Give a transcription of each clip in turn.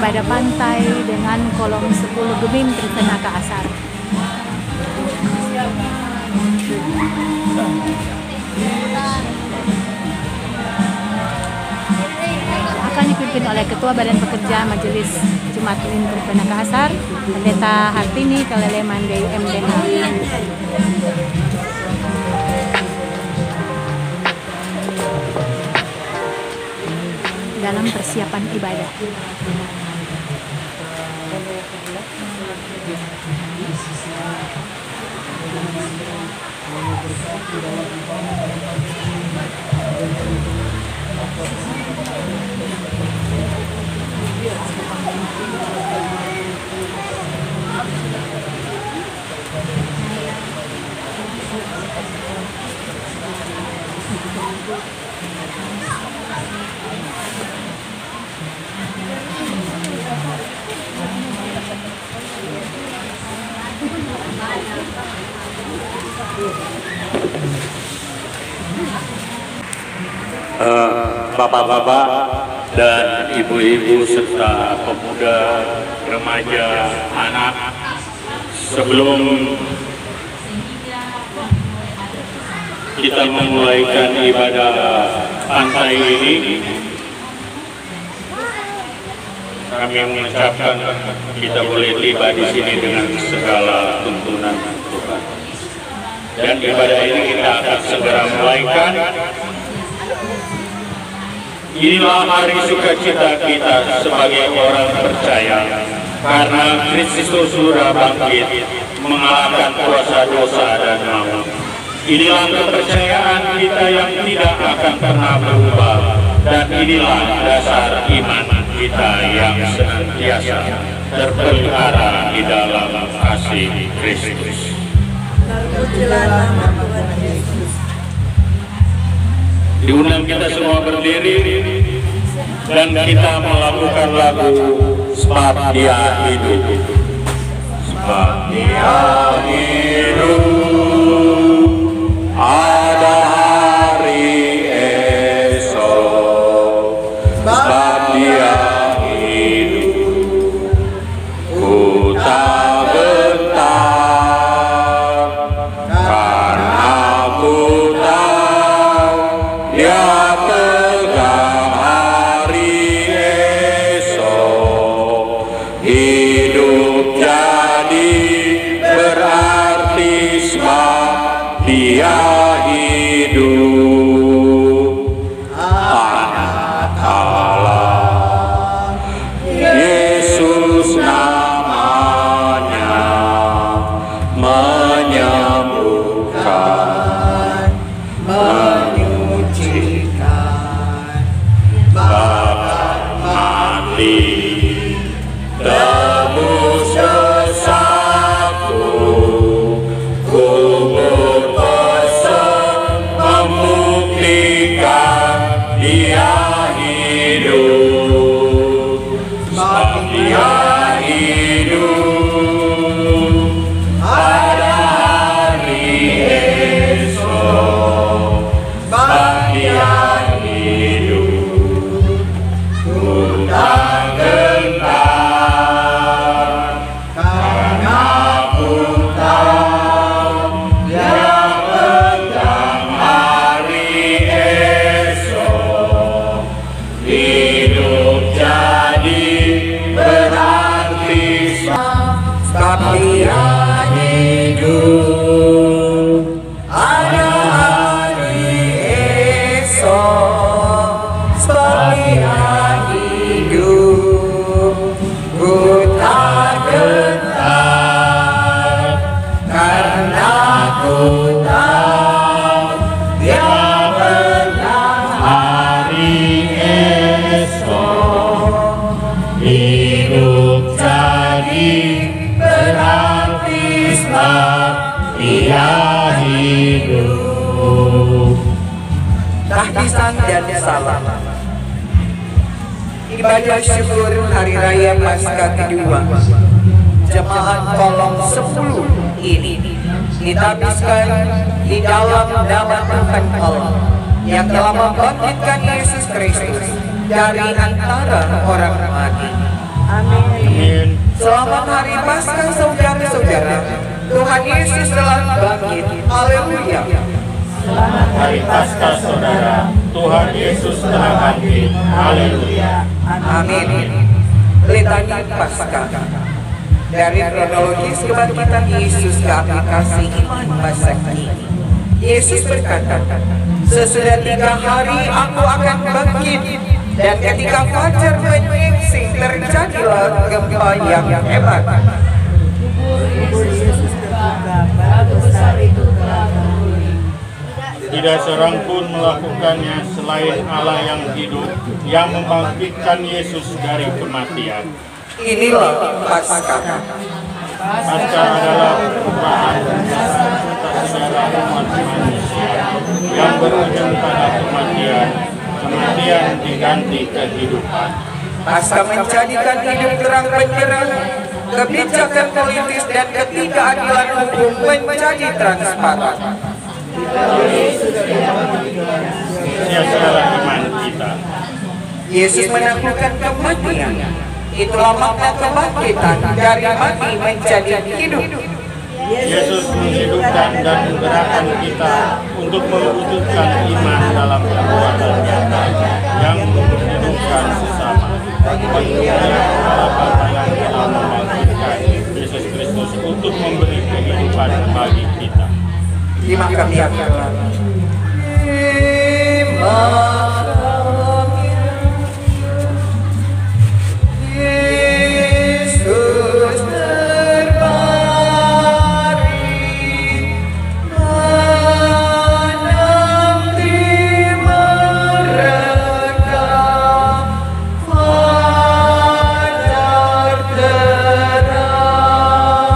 ibadah pantai dengan kolom 10 Gemim Triprenaka Asar. Akan dipimpin oleh Ketua Badan Pekerja Majelis Jemaat Uin Triprenaka Asar, Pendeta Hartini Kelele Mandeu MDH. Dalam persiapan ibadah. Bapak-bapak dan ibu-ibu serta pemuda, remaja, anak, sebelum kita memulaikan ibadah pantai ini, kami mengucapkan kita boleh tiba di sini dengan segala tuntunan Tuhan. Dan ibadah ini kita akan segera mulaikan. Inilah hari sukacita kita sebagai orang percaya, karena Kristus sudah bangkit mengalahkan kuasa dosa dan maut. Inilah kepercayaan kita yang tidak akan pernah berubah, dan inilah dasar iman kita yang senantiasa terpelihara di dalam kasih Kristus. Diundang kita semua berdiri dan kita melakukan lagu Sebab Dia Hidup. Sebab Dia hidup, ada hari esok. Sebab Dia hidup, ku tak gentar, karena ku tahu Dia pegang hari esok. Hidup jadi berarti sebab Dia hidup. Anak Allah, Yesus namanya, menyembuhkan, menyucikan, bahkan mati, tebus dosaku, kubur kosong membuktikan Dia hidup. Sebab Dia hidup, ada hari esok. Sebab Dia hidup, ku tak gentar, karena ku tahu Dia pegang hari esok. Hidup jadi berarti sebab Dia hidup, ada hari esok. Sebab Dia hidup, ku tak gentar, karena ku tahu Dia pegang hari esok. Hidup jadi berarti sebab Dia hidup. Tahdisan dan salam. Ibadah syukur Hari Raya Paskah kedua Jemaat Kolom 10 ini ditabiskan di dalam nama Tuhan Allah yang telah membangkitkan Yesus Kristus dari antara orang mati Amin. Selamat Hari Paskah saudara-saudara. Tuhan Yesus telah bangkit. Haleluya. Hari Paskah saudara, Tuhan Yesus telah bangkit. Haleluya. Amin. Litani Paskah. Dari kronologis kebangkitan Yesus ke aplikasi iman masa kini. Yesus berkata, sesudah 3 hari aku akan bangkit. Dan ketika fajar menyingsing terjadilah gempa yang hebat. Tidak seorang pun melakukannya selain Allah yang hidup, yang membangkitkan Yesus dari kematian. Inilah Paskah. Paskah adalah perubahan sejarah umat manusia yang berujung pada kematian. Kematian diganti kehidupan. Paskah menjadikan hidup terang benderang, kebijakan politis dan ketidakadilan hukum menjadi transparan. Sia-sialah iman kita. Yesus menaklukkan kematian. Itulah makna kebangkitan dari mati menjadi hidup. Yesus menghidupkan dan menggerakkan kita untuk mewujudkan iman dalam perbuatan nyata yang menghidupkan sesama. Bentuknya adalah Bapa yang telah membangkitkan Yesus Kristus untuk memberi kehidupan bagi kita. Terima kasih. Yesus terbaring menanti mereka, fajar terang,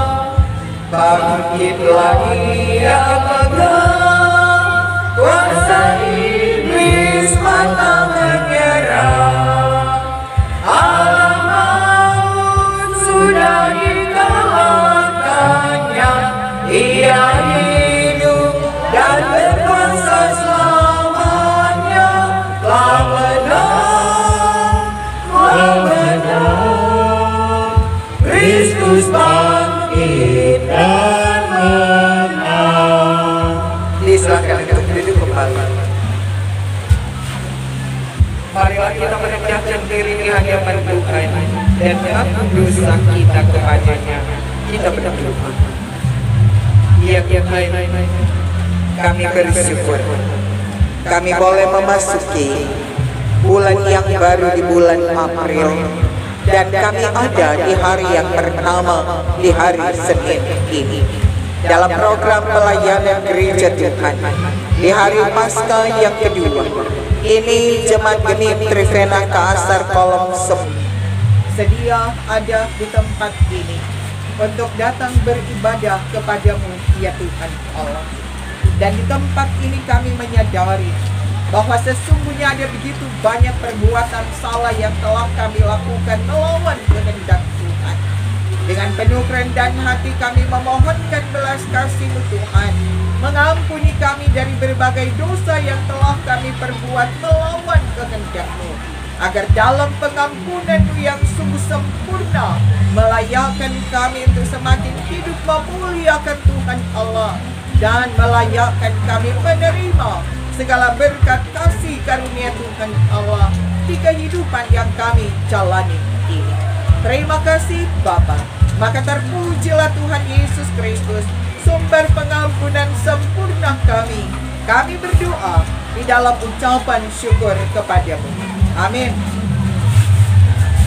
bangkitlah Ia pegang kuasa iblis pantang menyerah. Alam maut sudah dikalahkannya, Ia hidup dan berkuasa selamanya. Telah menang, Kristus bangkit dan menang. Silakan untuk duduk kembali. Marilah kita merendahkan diri di hadapan Tuhan dan mengaku dosa kita kepadanya. Kita berdoa. Ya Tuhan, kami bersyukur kami boleh memasuki bulan yang baru di bulan April, dan kami ada di hari yang pertama, di hari Senin ini, dalam program pelayanan gereja Tuhan di hari Paskah yang kedua. Ini Jemaat Genim Trivena Kaasar Kolom 10 sedia ada di tempat ini untuk datang beribadah kepadamu ya Tuhan Allah. Dan di tempat ini kami menyadari bahwa sesungguhnya ada begitu banyak perbuatan salah yang telah kami lakukan melawan kehendak Tuhan. Dengan penuh kerendahan hati kami memohonkan belas kasih-Mu Tuhan, mengampuni kami dari berbagai dosa yang telah kami perbuat melawan kehendak-Mu, agar dalam pengampunan-Mu yang sungguh sempurna melayakkan kami untuk semakin hidup memuliakan Tuhan Allah, dan melayakkan kami menerima segala berkat kasih karunia Tuhan Allah di kehidupan yang kami jalani ini. Terima kasih Bapa. Maka terpujilah Tuhan Yesus Kristus, sumber pengampunan sempurna kami. Kami berdoa di dalam ucapan syukur kepadamu. Amin.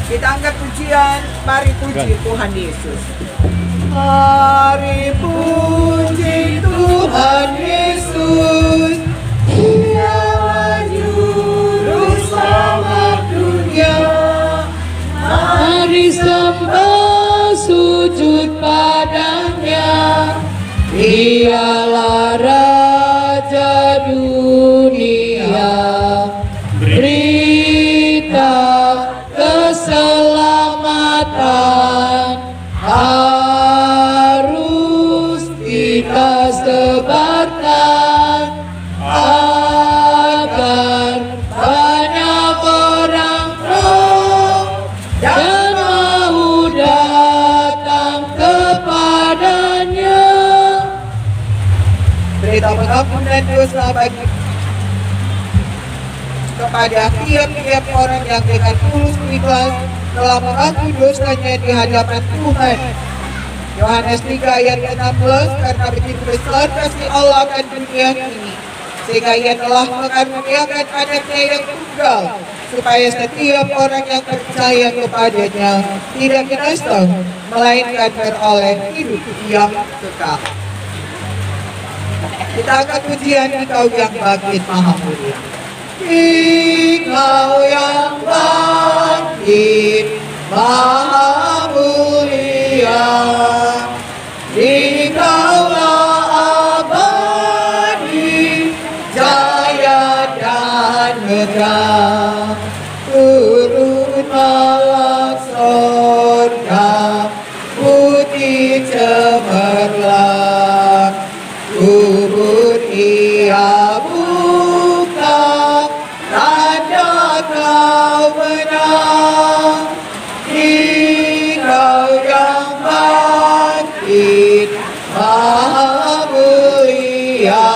Kita angkat pujian, mari puji Tuhan Yesus. Mari puji Tuhan Yesus, Dialah juru selamat dunia. Mari sembah sujud padanya, Dialah Raja dunia. Berita keselamatan harus kita sebarkan, agar banyak orang tahu dan dosa bagi kepada tiap-tiap orang yang dengan tulus ikhlas telah mengaku dosanya di hadapan Tuhan. Yohanes 3 ayat 16, karena begitu besar kasih Allah akan dunia ini, sehingga Ia telah mengaruniakan anaknya yang tunggal, supaya setiap orang yang percaya kepadanya tidak binasa, melainkan beroleh hidup yang kekal. Kita akan pujian Engkau yang bangkit maha mulia. Engkau yang bangkit maha mulia, Engkaulah abadi, jaya dan megah. Turunlah surga putih cemerlang, kubur Ia buka, tanda Kau menang. Engkau yang bangkit maha mulia,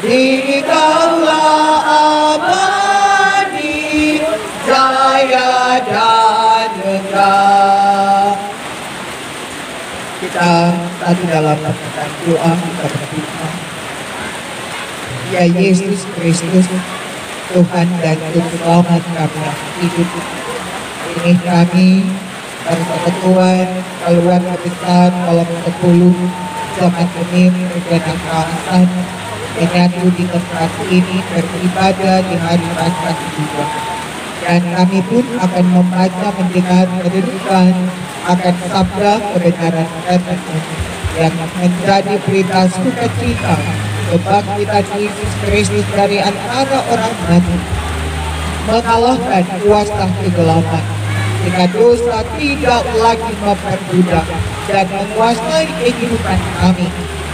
Engkaulah abadi, jaya dan megah. Kita tadi dalam doa kita berdoa, ya Yesus Kristus, Tuhan dan Juru Selamat kami hidup. Ini kami dari Persekutuan Keluarga Besar Kolom 10 Jemaat Benih Rencana Kaasan menyatu di tempat ini beribadah di hari Paskah kedua. Dan kami pun akan membaca, mendengar, merenungkan akan sabda kebenaran firman yang menjadi berita sukacita kebangkitan Yesus Kristus dari antara orang mati, mengalahkan kuasa kegelapan, sehingga dosa tidak lagi memperbudak dan menguasai kehidupan kami.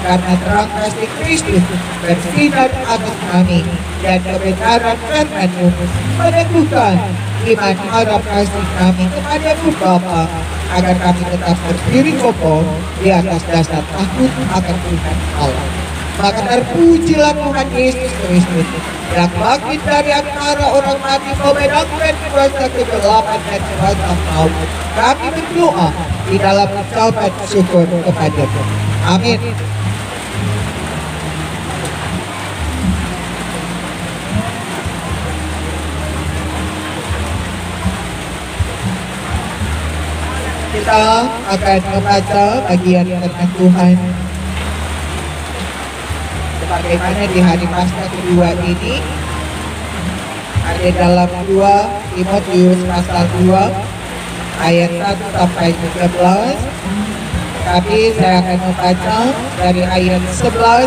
Karena terang kasih Kristus bersinar atas kami, dan kebenaran firman-Mu meneguhkan iman harap kasih kami kepada-Mu Bapa, agar kami tetap berdiri kokoh di atas dasar takut akan Tuhan Allah. Maka terpujilah Tuhan Yesus Kristus yang bangkit dari antara orang mati, memenangkan kuasa kegelapan dan kuasa maut. Kami berdoa di dalam ucapan syukur kepada-Mu. Amin. Kita akan membaca bagian firman Tuhan sebagaimana di hari Paskah kedua ini ada dalam 2 Timotius pasal 2 ayat 1 sampai 13. Tapi saya akan membaca dari ayat 11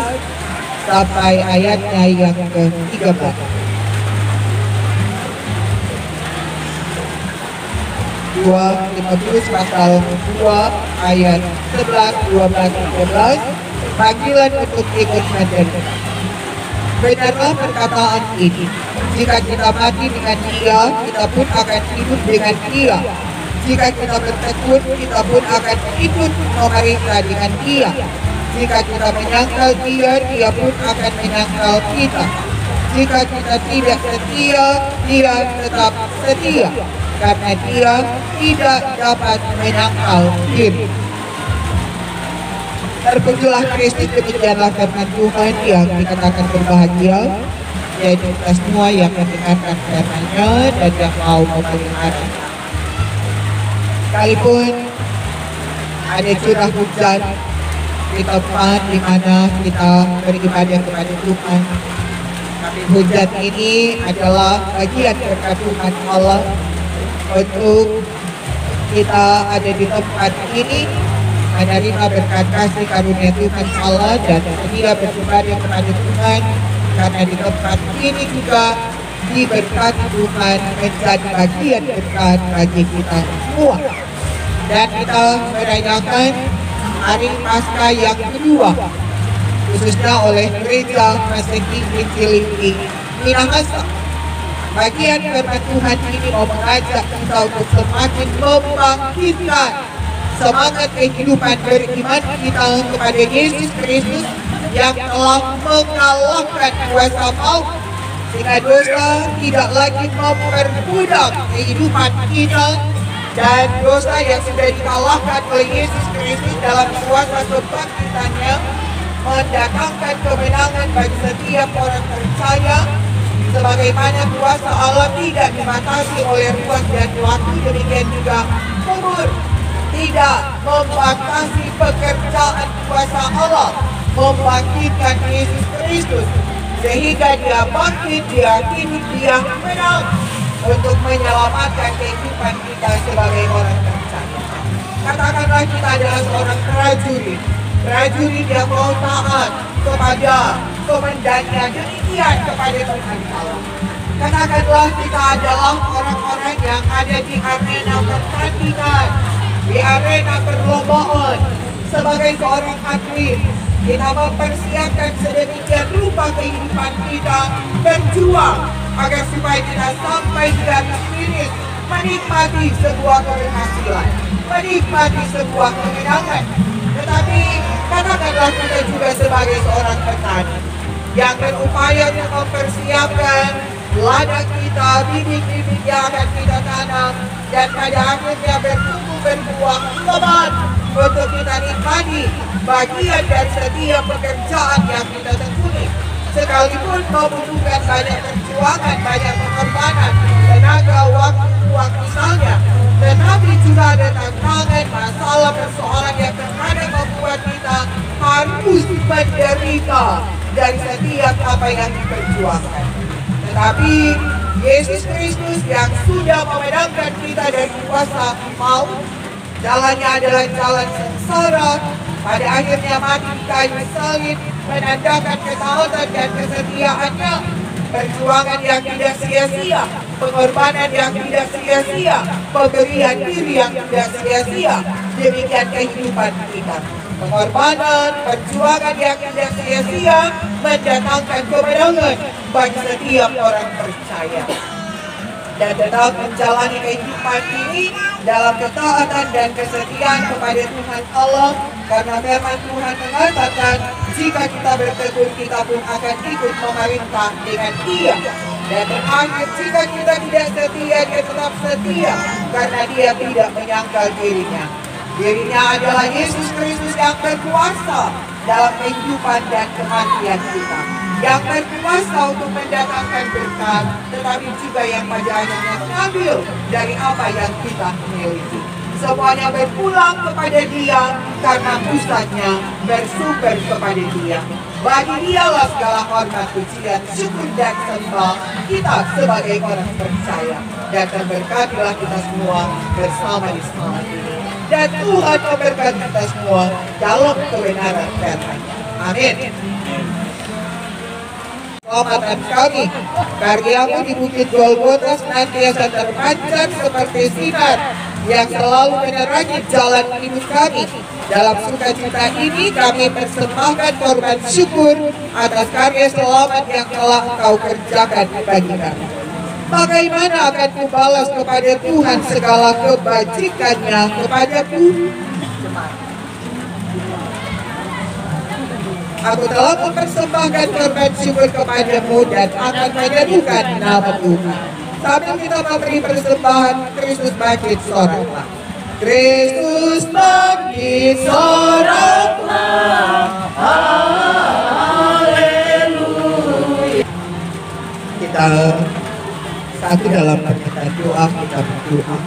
sampai ayatnya yang ke-13. 2 Timotius pasal 2 ayat 11, 12, 13. Panggilan untuk ikut menderita. Benarlah perkataan ini, jika kita mati dengan Dia, kita pun akan hidup dengan Dia. Jika kita bertekun, kita pun akan ikut memerintah dengan Dia. Jika kita menyangkal Dia, Dia pun akan menyangkal kita. Jika kita tidak setia, Dia tetap setia, karena Dia tidak dapat menyangkal diri. Terpujilah Kristus, demikianlah firman Tuhan yang dikatakan berbahagia, yaitu kita semua yang mendengarkan firman-Nya dan yang mau memelihara. Sekalipun ada curah hujan di tempat di mana kita beribadah kepada Tuhan, tapi hujan ini adalah bagian berkat Tuhan Allah untuk kita ada di tempat ini, menerima berkat kasih karunia Tuhan Allah dan setia beribadah kepada Tuhan, karena di tempat ini juga diberkati Tuhan menjadi bagian berkat bagi kita semua. Dan kita merayakan hari Paskah yang kedua, khususnya oleh Gereja Masehi Injili Minahasa. Bagian firman Tuhan ini mau mengajak kita untuk semakin membangkitkan semangat kehidupan beriman kita kepada Yesus Kristus yang telah mengalahkan kuasa maut, sehingga dosa tidak lagi memperbudak kehidupan kita, dan dosa yang sudah dikalahkan oleh Yesus Kristus dalam kuasa kebangkitannya mendatangkan kemenangan bagi setiap orang percaya. Sebagaimana kuasa Allah tidak dibatasi oleh ruang dan waktu, demikian juga umur tidak membatasi pekerjaan kuasa Allah membangkitkan Yesus Kristus, sehingga dia bangkit, dia hidup, dia menang untuk menyelamatkan kehidupan kita sebagai orang percaya. Katakanlah kita adalah seorang prajurit yang mau taat kepada komandannya, demikian kepada Tuhan Allah. Katakanlah kita adalah orang-orang yang ada di arena pertandingan, di arena perlombaan. Sebagai seorang atlet, kita mempersiapkan sedemikian rupa kehidupan kita, berjuang agar supaya kita sampai di garis finish, menikmati sebuah keberhasilan, menikmati sebuah kemenangan. Tetapi katakanlah kita juga sebagai seorang petani yang berupaya untuk mempersiapkan ladang kita, bibit-bibit yang akan kita tanam, dan pada akhirnya bertumbuh berbuah lebat untuk kita nikmati bagian dari setiap pekerjaan yang kita tekuni. Sekalipun membutuhkan banyak perjuangan, banyak pengorbanan, tenaga, waktu, uang misalnya, tetapi juga ada tantangan, masalah, persoalan yang terkadang membuat kita harus menderita dari setiap apa yang diperjuangkan. Tetapi Yesus Kristus yang sudah memenangkan kita dari kuasa maut, jalannya adalah jalan sengsara, pada akhirnya mati di kayu salib, menandakan ketaatan dan kesetiaannya, perjuangan yang tidak sia-sia, pengorbanan yang tidak sia-sia, pemberian diri yang tidak sia-sia. Demikian kehidupan kita. Pengorbanan, perjuangan yang tidak sia-sia mendatangkan kemenangan bagi setiap orang percaya. Dan tetap menjalani kehidupan ini dalam ketaatan dan kesetiaan kepada Tuhan Allah, karena firman Tuhan mengatakan jika kita bertegur, kita pun akan ikut memerintah dengan Dia. Dan terakhir, jika kita tidak setia, Dia tetap setia, karena Dia tidak menyangkal dirinya. Dirinya adalah Yesus Kristus yang berkuasa dalam kehidupan dan kematian kita, yang berkuasa untuk mendatangkan berkat, tetapi juga yang pada akhirnya mengambil dari apa yang kita miliki. Semuanya berpulang kepada Dia, karena pusatnya bersumber kepada Dia. Bagi Dialah segala hormat, pujian, syukur dan sembah kita sebagai orang percaya. Dan terberkatilah kita semua bersama di semalam ini. Dan Tuhan memberkati kita semua dalam kebenaran firman-Nya. Amin. Keselamatan kami, karyamu di Bukit Golgota senantiasa terpancar seperti sinar yang selalu menerangi jalan hidup kami. Dalam sukacita ini kami persembahkan korban syukur atas karya selamat yang telah Engkau kerjakan bagi kami. Bagaimana akan kubalas kepada Tuhan segala kebajikannya kepadaku? Aku telah mempersembahkan korban syukur kepadamu dan akan menyerukan nama Tuhan. Sambil kita memberi persembahan, Kristus bangkit soraklah. Kristus bangkit soraklah. Haleluya. Kita satu dalam perkataan doa, kita berdoa.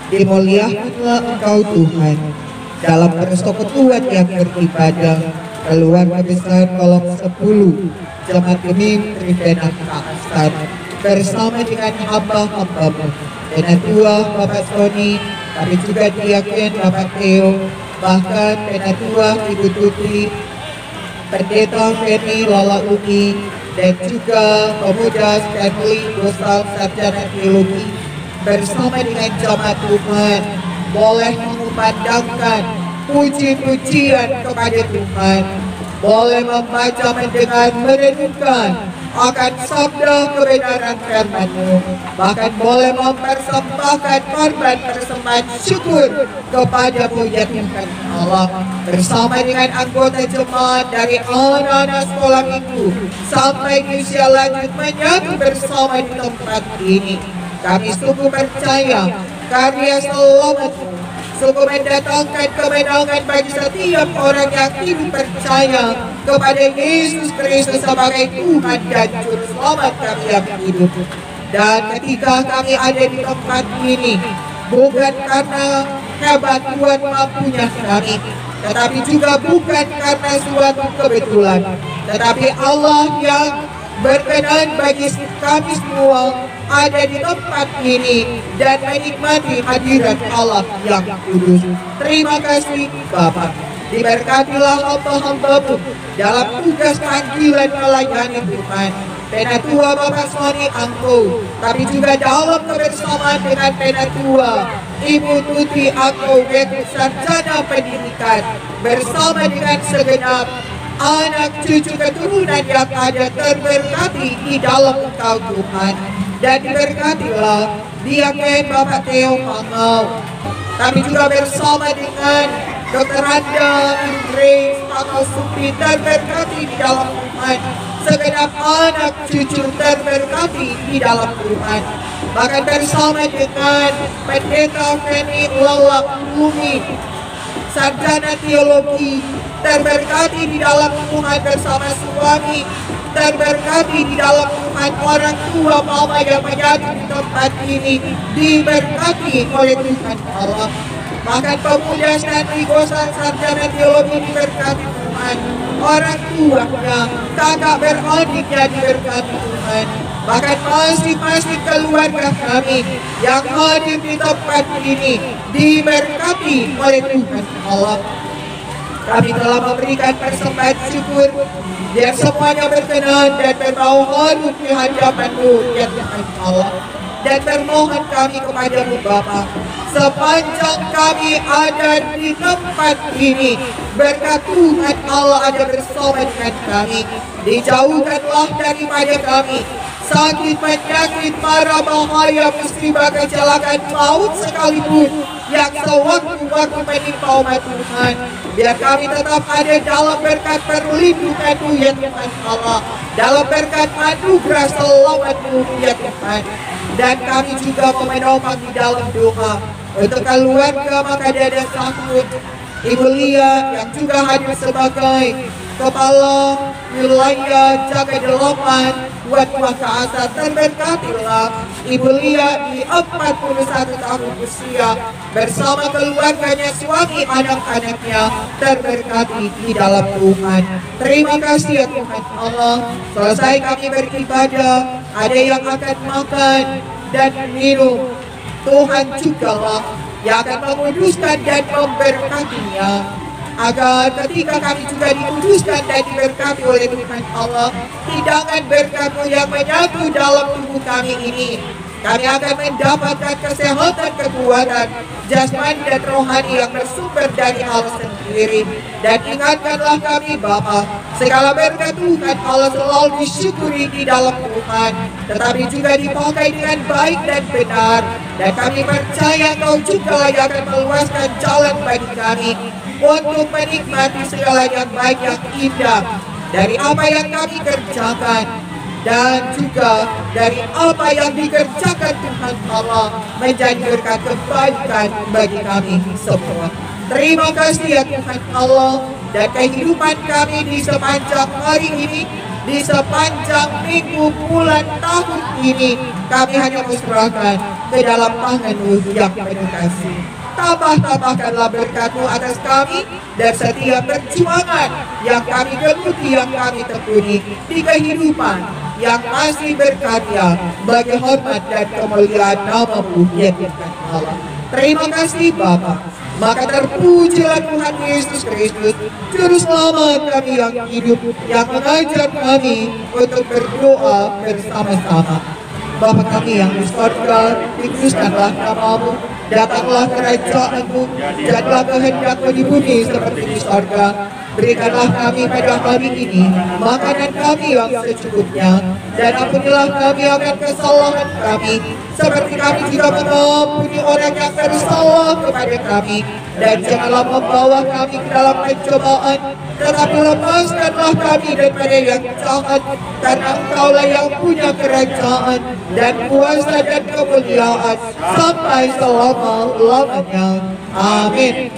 Dimuliakanlah Engkau Tuhan dalam persekutuan yang beribadah, keluarga besar kolom 10 Jemaat Gemim Trivena Pakistan bersama dengan hamba-hambamu, Penatua Bapak Sony, tapi juga Diaken Bapak Theo, bahkan Penatua Ibu Tuti, Pendeta Feni Lala Umi, dan juga pemuda Stanley Gosal Sarjana Teologi bersama dengan jemaat Tuhan boleh mengumandangkan puji-pujian kepada Tuhan, boleh membaca, mendengar, merenungkan akan sabda kebenaran firman-Mu. Bahkan boleh mempersembahkan korban persembahan syukur kepada-Mu ya Tuhan Allah, bersama dengan anggota jemaat dari anak-anak sekolah minggu sampai di usia lanjut menyatu bersama di tempat ini. Kami sungguh percaya karya selamat-Mu sungguh mendatangkan kemenangan bagi setiap orang yang hidup percaya kepada Yesus Kristus sebagai Tuhan dan Juru Selamat kami yang hidup. Dan ketika kami ada di tempat ini, bukan karena hebat Tuhan mampunya kami, tetapi juga bukan karena suatu kebetulan, tetapi Allah yang berkenan bagi kami semua ada di tempat ini dan menikmati hadirat Allah yang kudus. Terima kasih Bapa. Diberkatilah hamba-hamba-Mu dalam tugas panggilan melayani Tuhan. Penatua Bapak Sony Angko, tapi juga dalam kebersamaan dengan Penatua Ibu Tuti Angko, yaitu sarjana pendidikan, bersama dengan segenap anak cucu keturunan yang ada, terberkati di dalam Engkau Tuhan. Dan diberkatilah Diaken Bapak Theo Pangau, kami juga bersama dengan Dr. Randa Grace Pangau Supri, terberkati di dalam Tuhan. Segenap anak cucu terberkati di dalam Tuhan. Bahkan bersama dengan Pendeta Feni Lala Bumi, sarjana teologi, terberkati di dalam Tuhan bersama suami, terberkati di dalam Tuhan orang tua mama yang menyatu di tempat ini, diberkati oleh Tuhan Allah. Bahkan pemuda Santi Gosan sarjana teologi diberkati Tuhan, orang tuanya, kakak beradiknya diberkati Tuhan. Bahkan masing-masing keluarga kami yang hadir di tempat ini diberkati oleh Tuhan Allah. Kami telah memberikan persembahan syukur, biar semuanya berkenan dan berbau harum di hadapan-Mu ya Tuhan Allah. Dan bermohon kami kepada-Mu Bapa, sepanjang kami ada di tempat ini, berkat Tuhan Allah ada bersama dengan kami. Dijauhkanlah daripada kami sakit, penyakit, mara, bahaya, musibah, kecelakaan, maut sekalipun yang sewaktu-waktu menimpa umat Tuhan. Biar kami tetap ada dalam berkat perlindungan-Mu ya Tuhan Allah, dalam berkat anugerah selamat-Mu ya Tuhan. Dan kami juga menopang di dalam doa untuk keluarga Makadada Sahut, Ibu Lia yang juga hadir sebagai Kepala Wilayah Jaga Delapan buat Makassar, terberkatilah Ibu Lia di 41 tahun usia bersama keluarganya, suami, anak-anaknya, terberkati di dalam Tuhan. Terima kasih ya Tuhan Allah. Selesai kami beribadah, ada yang akan makan dan minum, Tuhan jugalah yang akan menguduskan dan memberkatinya, agar ketika kami juga dikuduskan dan diberkati oleh Tuhan Allah, hidangan berkat-Mu yang menyatu dalam tubuh kami ini, kami akan mendapatkan kesehatan, kekuatan jasmani dan rohani yang bersumber dari Allah sendiri. Dan ingatkanlah kami Bapa, segala berkat Tuhan Allah selalu disyukuri di dalam Tuhan, tetapi juga dipakai dengan baik dan benar. Dan kami percaya Engkau juga yang akan meluaskan jalan bagi kami untuk menikmati segala yang baik, yang indah dari apa yang kami kerjakan, dan juga dari apa yang dikerjakan Tuhan Allah menjadi berkat kebaikan bagi kami semua. Terima kasih ya Tuhan Allah. Dan kehidupan kami di sepanjang hari ini, di sepanjang minggu, bulan, tahun ini, kami hanya serahkan ke dalam tangan-Mu yang penuh kasih. Tambah-tambahkanlah berkat-Mu atas kami dan setiap perjuangan yang kami geluti, yang kami tekuni di kehidupan yang masih berkarya bagi hormat dan kemuliaan nama-Mu ya Tuhan Allah. Terima kasih Bapa. Maka terpujilah Tuhan Yesus Kristus, Juru Selamat kami yang hidup, yang mengajar kami untuk berdoa bersama-sama. Bapa kami yang di surga, dikuduskanlah namamu, datanglah kerajaanmu, jadilah kehendakmu di bumi seperti di surga. Berikanlah kami pada hari ini makanan kami yang secukupnya, dan ampunilah kami akan kesalahan kami, seperti kami juga mengampuni orang yang bersalah kepada kami. Dan janganlah membawa kami ke dalam pencobaan, tetapi lepaskanlah kami daripada yang jahat, karena Engkaulah yang punya kerajaan dan kuasa dan kemuliaan sampai selama-lamanya. Amin.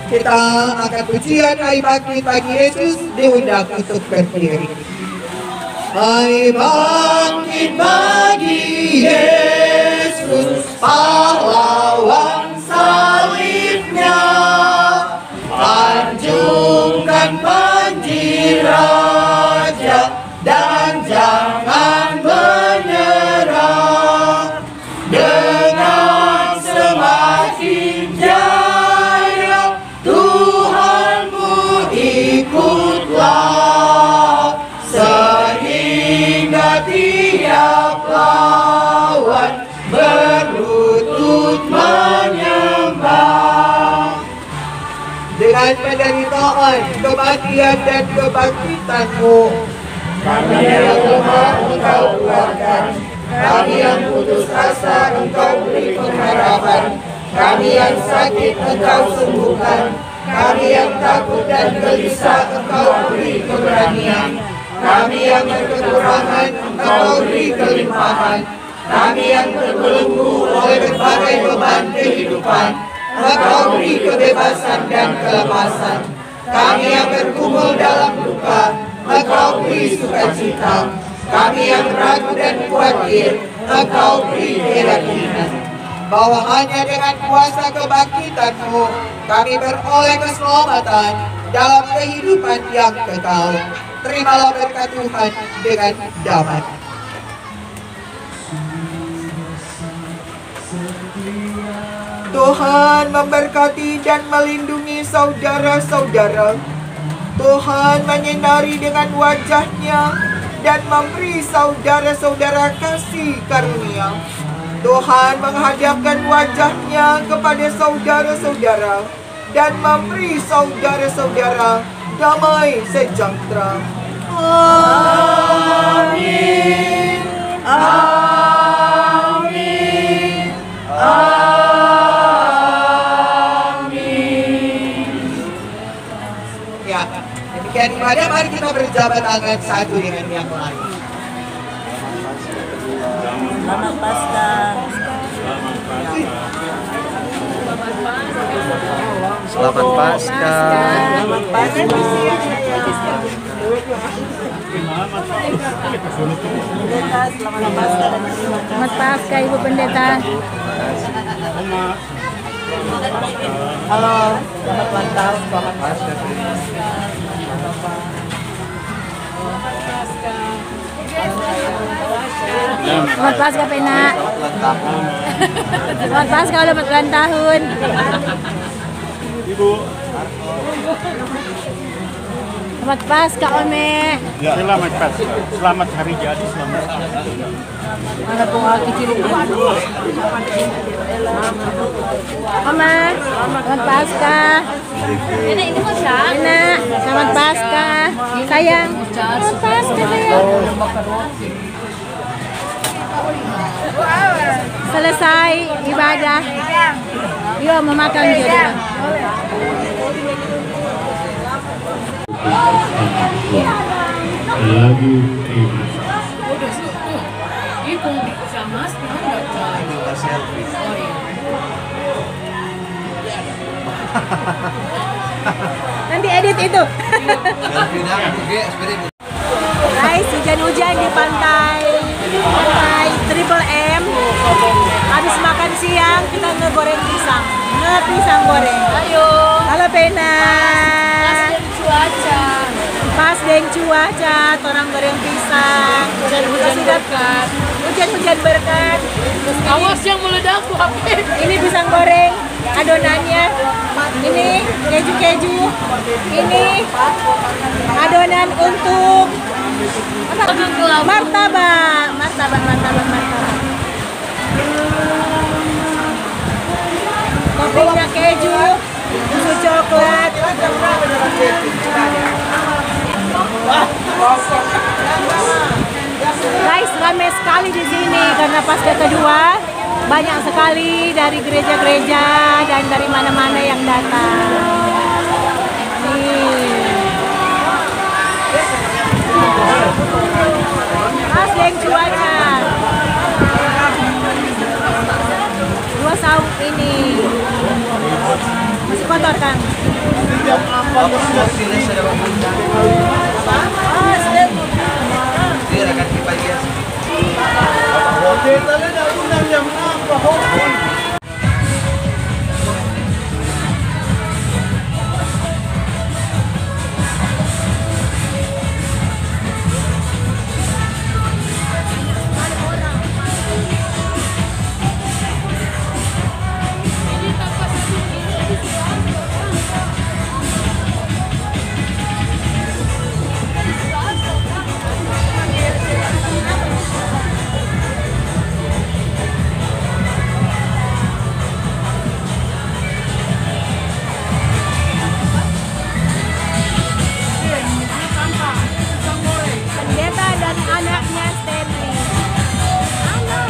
Kita akan pujian Hai bangkit bagi Yesus, diundang untuk berdiri. Hai bangkit bagi Yesus, pahlawan salibnya, anjungkan panji raja dan jangan menyerah. Dengan semakin jaya Tuhanmu ikutlah, sehingga tiap lawan berlutut menyembah. Dengan penderitaan, kematian dan kebangkitan-Mu, kami yang lemah Engkau kuatkan, kami yang putus asa Engkau beri pengharapan, kami yang sakit Engkau sembuhkan, kami yang takut dan gelisah Engkau beri keberanian, kami yang berkekurangan Engkau beri kelimpahan, kami yang terbelenggu oleh berbagai beban kehidupan Engkau beri kebebasan dan kelepasan, kami yang bergumul dalam duka Engkau beri sukacita, kami yang ragu dan khawatir Engkau beri keyakinan. Bahwa hanya dengan kuasa kebangkitan-Mu kami beroleh keselamatan dalam kehidupan yang kekal. Terimalah berkat Tuhan dengan damai. Tuhan memberkati dan melindungi saudara-saudara. Tuhan menyinari dengan wajah-Nya dan memberi saudara-saudara kasih karunia. Tuhan menghadapkan wajah-Nya kepada saudara-saudara dan memberi saudara-saudara damai sejahtera. Amin. Amin. Amin. Ya, demikian ibadah. Mari kita berjabat tangan satu dengan yang lain. Selamat Paskah. Selamat Paskah. Selamat Paskah. Pendeta, selamat Paskah dan terima kasih. Selamat Paskah Ibu Pendeta. Halo, selamat ulang tahun, selamat Paskah. Selamat Paskah Pena. Selamat Paskah udah ulang tahun. Ibu. Selamat Paskah Ome. Selamat Paskah. Selamat hari jadi, selamat. Ada bunga kecil itu. Oma, selamat Paskah. Ini Mosya. Enak, selamat Paskah. Sayang, selamat Paskah sayang. Selesai ibadah. Yuk memakan jodoh. Lagu terima. Nanti edit itu. Guys, hujan-hujan di pantai Triple M. Habis makan siang kita ngegoreng pisang. Pisang goreng. Ayo. Halo Pena. Cuaca. Pas deng cuaca, orang goreng pisang. Hujan-hujan berkat. Hujan-hujan berkat. Awas yang meledak tuh HP. Ini pisang goreng, adonannya. Ini keju-keju. Ini adonan untuk apa? Martabak. Toppingnya keju, susu coklat. Guys, ramai sekali di sini karena Paskah kedua. Banyak sekali dari gereja-gereja dan dari mana-mana yang datang. Nih. Asleng cuaca. Dua saung ini. Masih kotor kan? Pendeta dan anaknya Stanley. Anak.